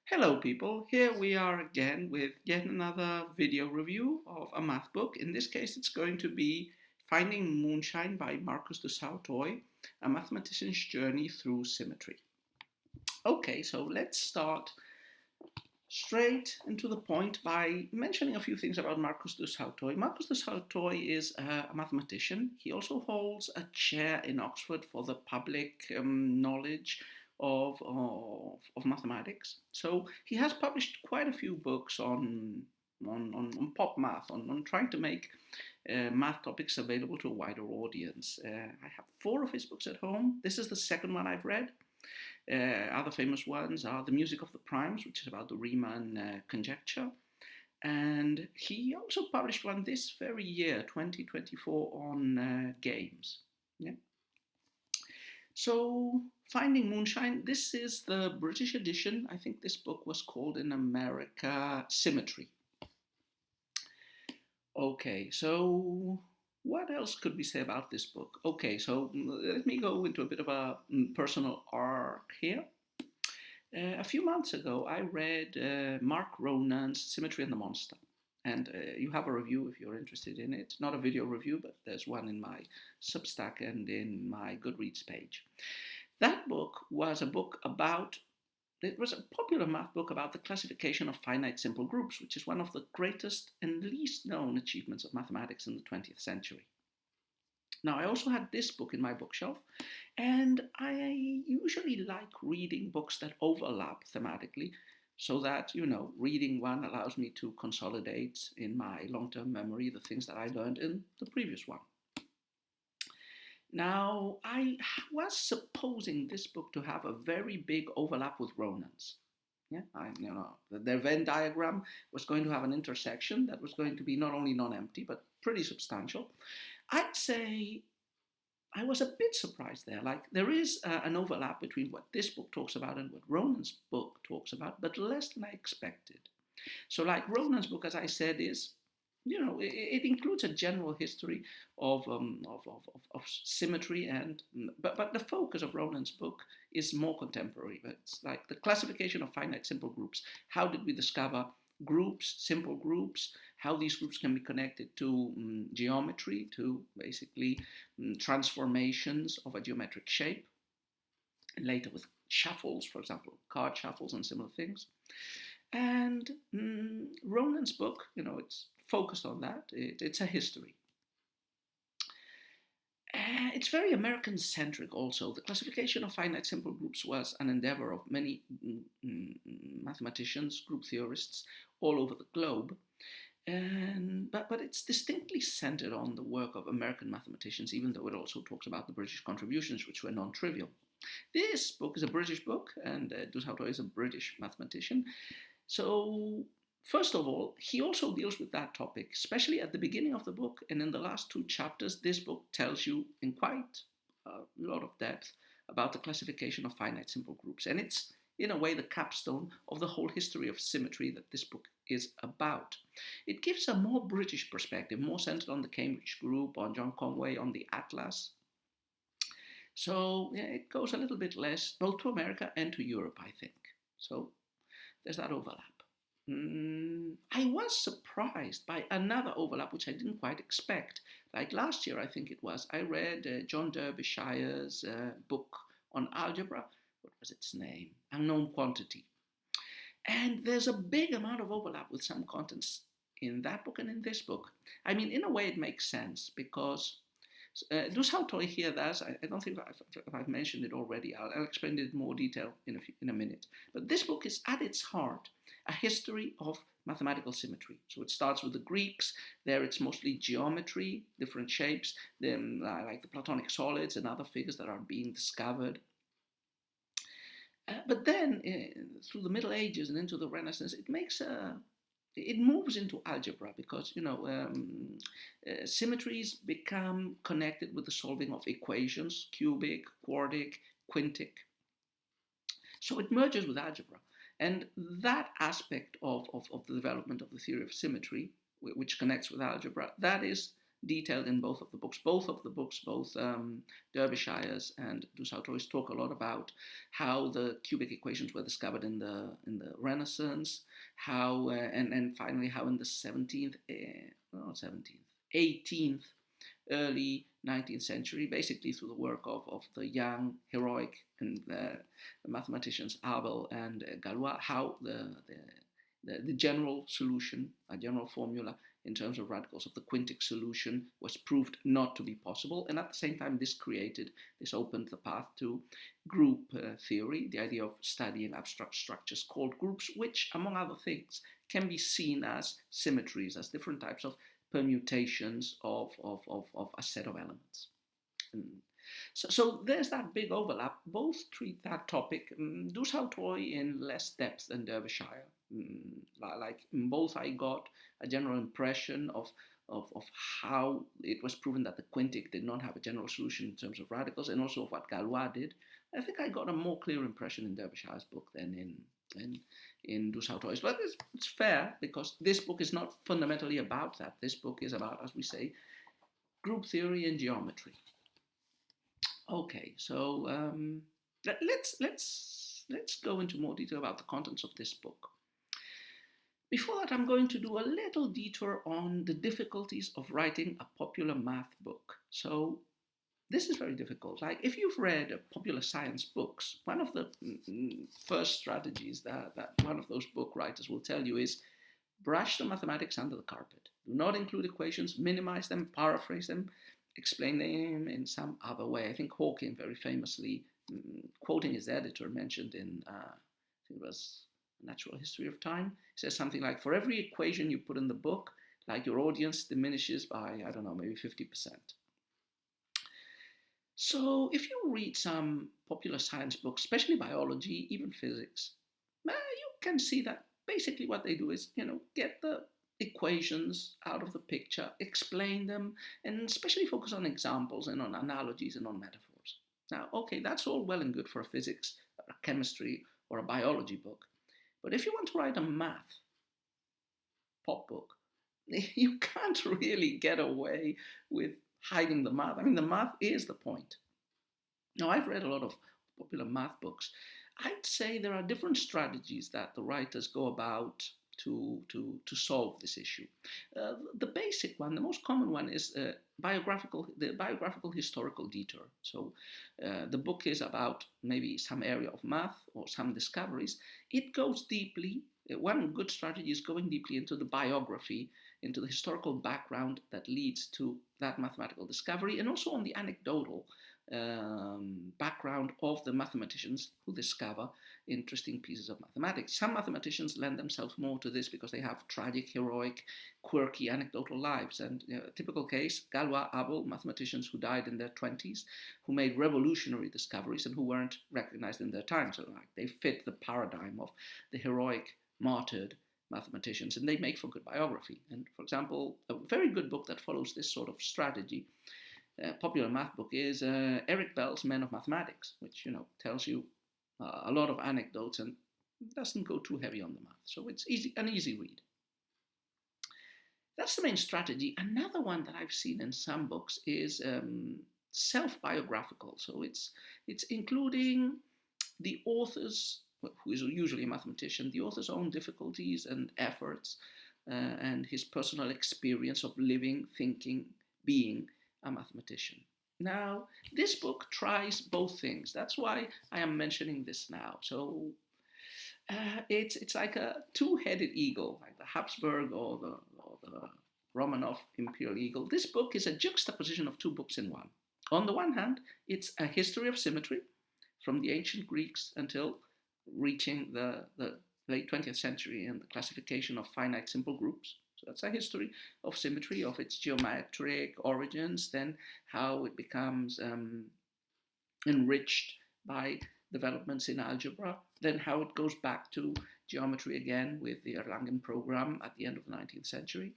Hello people, here we are again with yet another video review of a math book. In this case it's going to be Finding Moonshine by Marcus de Sautoy, a mathematician's journey through symmetry. Okay, so let's start straight and to the point by mentioning a few things about Marcus de Sautoy. Marcus de Sautoy is a mathematician. He also holds a chair in Oxford for the public knowledge of mathematics. So he has published quite a few books on pop math, on trying to make math topics available to a wider audience. I have 4 of his books at home. This is the second one I've read. Other famous ones are The Music of the Primes, which is about the Riemann conjecture. And he also published one this very year, 2024, on games. Yeah. So, Finding Moonshine, this is the British edition. I think this book was called in America Symmetry. Okay, so what else could we say about this book? Okay, so let me go into a bit of a personal arc here. A few months ago, I read Mark Ronan's Symmetry and the Monster. And you have a review if you're interested in it. Not a video review, but there's one in my Substack and in my Goodreads page. That book was a book about, it was a popular math book about the classification of finite simple groups, which is one of the greatest and least known achievements of mathematics in the 20th century. Now, I also had this book in my bookshelf, and I usually like reading books that overlap thematically, so that, reading one allows me to consolidate in my long-term memory the things that I learned in the previous one. Now, I was supposing this book to have a very big overlap with Ronan's. Yeah, their Venn diagram was going to have an intersection that was going to be not only non-empty, but pretty substantial. I'd say I was a bit surprised there. Like, there is an overlap between what this book talks about and what Ronan's book talks about, but less than I expected. So, like, Ronan's book, as I said, is, it includes a general history of symmetry, but the focus of Ronan's book is more contemporary. It's like the classification of finite simple groups. How did we discover groups, simple groups, how these groups can be connected to geometry, to basically transformations of a geometric shape, and later with shuffles, for example, card shuffles and similar things. And Ronan's book, it's focused on that. It's a history. It's very American-centric also. The classification of finite simple groups was an endeavor of many mathematicians, group theorists all over the globe. But it's distinctly centered on the work of American mathematicians, even though it also talks about the British contributions, which were non-trivial. This book is a British book, and de Sautoy is a British mathematician. So, first of all, he also deals with that topic, especially at the beginning of the book, and in the last 2 chapters, this book tells you in quite a lot of depth about the classification of finite simple groups. And it's, in a way, the capstone of the whole history of symmetry that this book is about. It gives a more British perspective, more centered on the Cambridge group, on John Conway, on the Atlas. So it goes a little bit less, both to America and to Europe, I think. So there's that overlap. I was surprised by another overlap, which I didn't quite expect. Like last year, I think it was, I read John Derbyshire's book on algebra. What was its name? Unknown Quantity. And there's a big amount of overlap with some contents in that book and in this book. I mean, in a way, it makes sense because de Sautoy here does, I don't think I've mentioned it already. I'll explain it in more detail in a minute. But this book is at its heart a history of mathematical symmetry. So it starts with the Greeks. There it's mostly geometry, different shapes, then like the Platonic solids and other figures that are being discovered. But then through the Middle Ages and into the Renaissance, it moves into algebra because, symmetries become connected with the solving of equations, cubic, quartic, quintic. So it merges with algebra. And that aspect of the development of the theory of symmetry, which connects with algebra, that is detailed in both of the books. Both Derbyshire's and Du Sautoy's, talk a lot about how the cubic equations were discovered in the Renaissance, how and finally how in the 18th, early 19th century, basically through the work of the young, heroic, and mathematicians Abel and Galois, how the general solution, a general formula in terms of radicals of the quintic solution, was proved not to be possible. And at the same time, this opened the path to group theory, the idea of studying abstract structures called groups, which, among other things, can be seen as symmetries, as different types of permutations of a set of elements. So there's that big overlap. Both treat that topic, Du Sautoy in less depth than Derbyshire. Like in both, I got a general impression of how it was proven that the quintic did not have a general solution in terms of radicals, and also of what Galois did. I think I got a more clear impression in Derbyshire's book than in Du Sautoy's. But it's fair, because this book is not fundamentally about that. This book is about, as we say, group theory and geometry. Okay, so let's go into more detail about the contents of this book. Before that, I'm going to do a little detour on the difficulties of writing a popular math book. So this is very difficult. Like, if you've read popular science books, one of the first strategies that one of those book writers will tell you is brush the mathematics under the carpet. Do not include equations, minimize them, paraphrase them, explain them in some other way. I think Hawking very famously, quoting his editor, mentioned in, I think it was Natural History of Time, says something like, for every equation you put in the book, like, your audience diminishes by, I don't know, maybe 50%. So if you read some popular science books, especially biology, even physics, you can see that basically what they do is, get the equations out of the picture, explain them, and especially focus on examples and on analogies and on metaphors. Now, okay, that's all well and good for a physics, a chemistry, or a biology book. But if you want to write a math pop book, you can't really get away with hiding the math. I mean, the math is the point. Now, I've read a lot of popular math books. I'd say there are different strategies that the writers go about to solve this issue. The basic one, the most common one, is the biographical historical detour. So the book is about maybe some area of math or some discoveries. It goes deeply. One good strategy is going deeply into the biography, into the historical background that leads to that mathematical discovery, and also on the anecdotal background of the mathematicians who discover interesting pieces of mathematics. Some mathematicians lend themselves more to this because they have tragic, heroic, quirky, anecdotal lives. And a typical case, Galois, Abel, mathematicians who died in their 20s, who made revolutionary discoveries and who weren't recognized in their time. So they fit the paradigm of the heroic, martyred mathematicians, and they make for good biography. And for example, a very good book that follows this sort of strategy, popular math book, is Eric Bell's Men of Mathematics, which tells you a lot of anecdotes and doesn't go too heavy on the math. So it's an easy read. That's the main strategy. Another one that I've seen in some books is self-biographical. So it's including the author's, who is usually a mathematician, the author's own difficulties and efforts, and his personal experience of living, thinking, being a mathematician. Now, this book tries both things. That's why I am mentioning this now. So it's like a two-headed eagle, like the Habsburg or the Romanov imperial eagle. This book is a juxtaposition of two books in one. On the one hand, it's a history of symmetry from the ancient Greeks until reaching the late 20th century and the classification of finite simple groups. So that's a history of symmetry, of its geometric origins, then how it becomes enriched by developments in algebra, then how it goes back to geometry again with the Erlangen program at the end of the 19th century,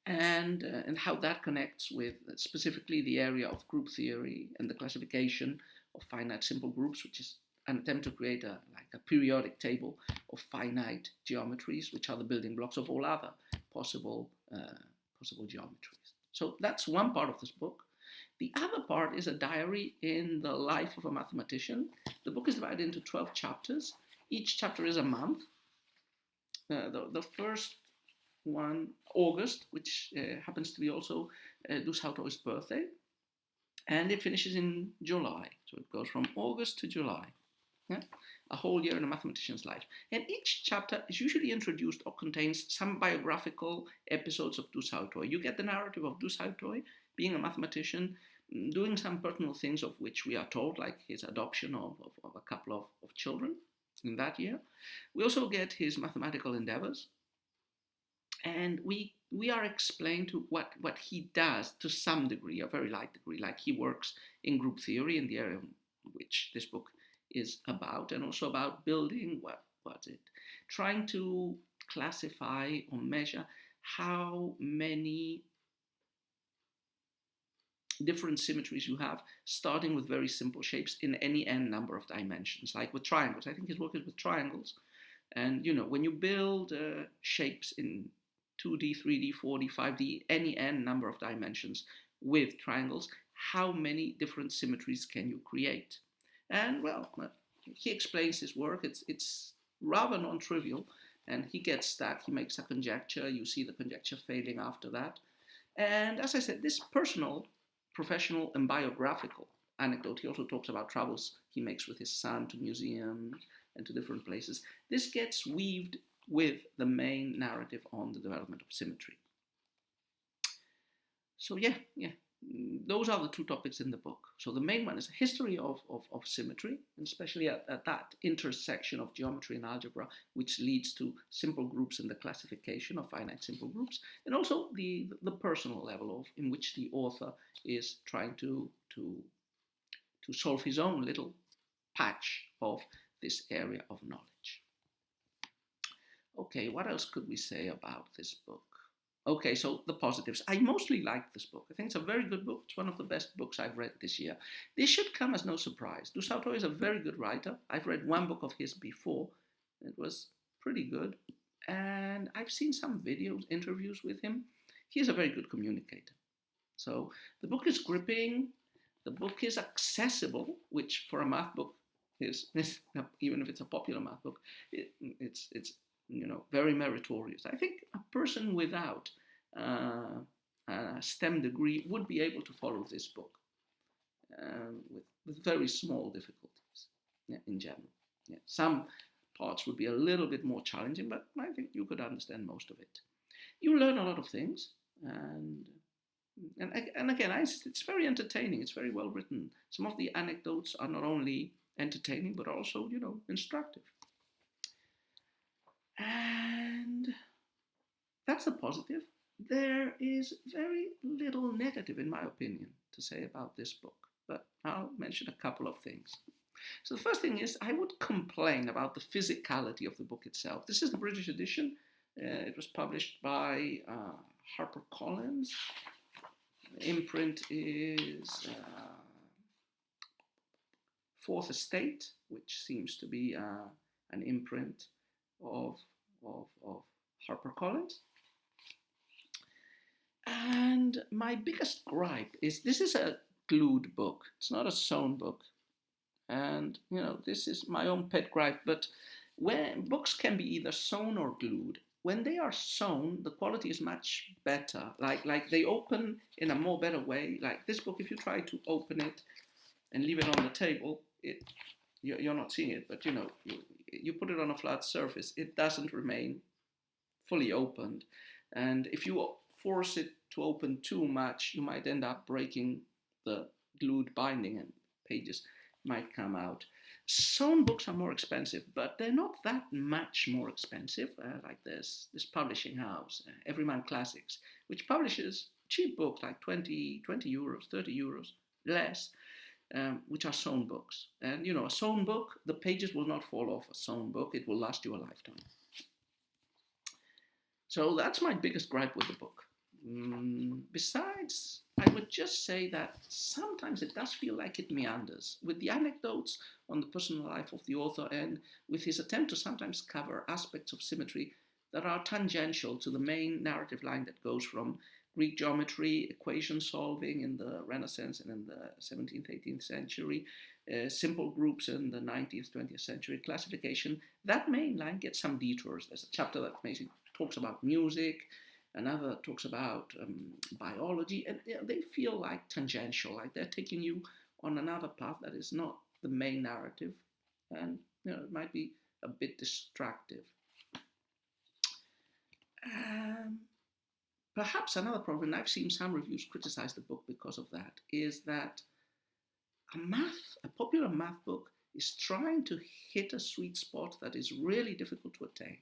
and how that connects with specifically the area of group theory and the classification of finite simple groups, which is an attempt to create a periodic table of finite geometries, which are the building blocks of all other possible geometries. So that's one part of this book. The other part is a diary in the life of a mathematician. The book is divided into 12 chapters. Each chapter is a month. The first one, August, which happens to be also Du Sautoy's birthday, and it finishes in July. So it goes from August to July. Yeah? A whole year in a mathematician's life. And each chapter is usually introduced or contains some biographical episodes of Du Sautoy. You get the narrative of Du Sautoy being a mathematician, doing some personal things of which we are told, like his adoption of a couple of children in that year. We also get his mathematical endeavors, and we are explained to what he does to some degree, a very light degree, like he works in group theory in the area which this book is about, and also about building, what's it, trying to classify or measure how many different symmetries you have, starting with very simple shapes in any n number of dimensions, like with triangles. I think his work is with triangles. And when you build shapes in 2D, 3D, 4D, 5D, any n number of dimensions with triangles, how many different symmetries can you create? And well, he explains his work. It's rather non-trivial, and he gets stuck. He makes a conjecture. You see the conjecture failing after that. And as I said, this personal, professional, and biographical anecdote, he also talks about travels he makes with his son to museums and to different places. This gets weaved with the main narrative on the development of symmetry. So yeah, those are the two topics in the book. So the main one is a history of symmetry, and especially at that intersection of geometry and algebra, which leads to simple groups and the classification of finite simple groups, and also the personal level in which the author is trying to solve his own little patch of this area of knowledge. Okay, what else could we say about this book? Okay, so the positives. I mostly like this book. I think it's a very good book. It's one of the best books I've read this year. This should come as no surprise. Du Sautoy is a very good writer. I've read one book of his before. It was pretty good. And I've seen some videos, interviews with him. He is a very good communicator. So the book is gripping. The book is accessible, which for a math book is even if it's a popular math book, it's very meritorious. I think a person without a STEM degree would be able to follow this book with very small difficulties in general. Yeah. Some parts would be a little bit more challenging, but I think you could understand most of it. You learn a lot of things, and again, it's very entertaining. It's very well written. Some of the anecdotes are not only entertaining, but also, instructive. And that's a positive. There is very little negative, in my opinion, to say about this book, but I'll mention a couple of things. So the first thing is, I would complain about the physicality of the book itself. This is the British edition. It was published by HarperCollins. The imprint is Fourth Estate, which seems to be an imprint of HarperCollins. And my biggest gripe is this is a glued book. It's not a sewn book. And, this is my own pet gripe, but when books can be either sewn or glued, when they are sewn, the quality is much better. Like they open in a more better way. Like this book, if you try to open it and leave it on the table, you're not seeing it, but you put it on a flat surface, it doesn't remain fully opened. And if you force it to open too much, you might end up breaking the glued binding and pages might come out. Sewn books are more expensive, but they're not that much more expensive. Like this publishing house, Everyman Classics, which publishes cheap books like 20 euros, 30 euros, less, which are sewn books. And a sewn book, the pages will not fall off a sewn book. It will last you a lifetime. So that's my biggest gripe with the book. Besides, I would just say that sometimes it does feel like it meanders with the anecdotes on the personal life of the author and with his attempt to sometimes cover aspects of symmetry that are tangential to the main narrative line that goes from Greek geometry, equation solving in the Renaissance and in the 17th, 18th century, simple groups in the 19th, 20th century, classification. That main line gets some detours. There's a chapter that basically talks about music, another talks about biology, and they feel like tangential, like they're taking you on another path that is not the main narrative, and it might be a bit distractive. Perhaps another problem, and I've seen some reviews criticize the book because of that, is that a popular math book is trying to hit a sweet spot that is really difficult to attain.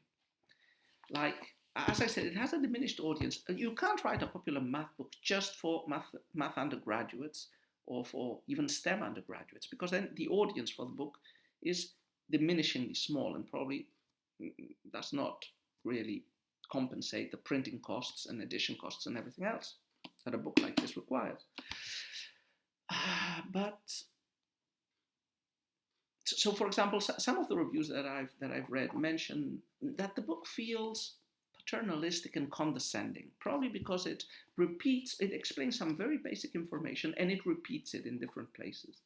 Like, as I said, it has a diminished audience. You can't write a popular math book just for math undergraduates or for even STEM undergraduates, because then the audience for the book is diminishingly small and probably does not really compensate the printing costs and edition costs and everything else that a book like this requires. So, for example, some of the reviews that I've read mention that the book feels paternalistic and condescending, probably because it explains some very basic information and it repeats it in different places.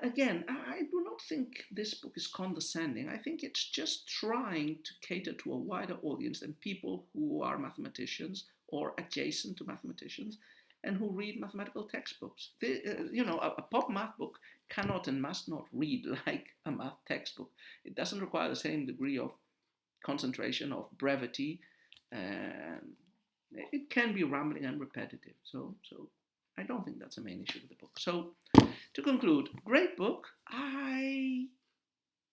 Again, I do not think this book is condescending. I think it's just trying to cater to a wider audience than people who are mathematicians or adjacent to mathematicians and who read mathematical textbooks. A pop math book cannot and must not read like a math textbook. It doesn't require the same degree of concentration, of brevity. It can be rambling and repetitive. So I don't think that's a main issue with the book. So to conclude, great book. I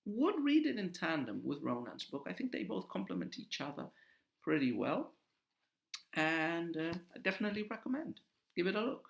would read it in tandem with Ronan's book. I think they both complement each other pretty well. And I definitely recommend. Give it a look.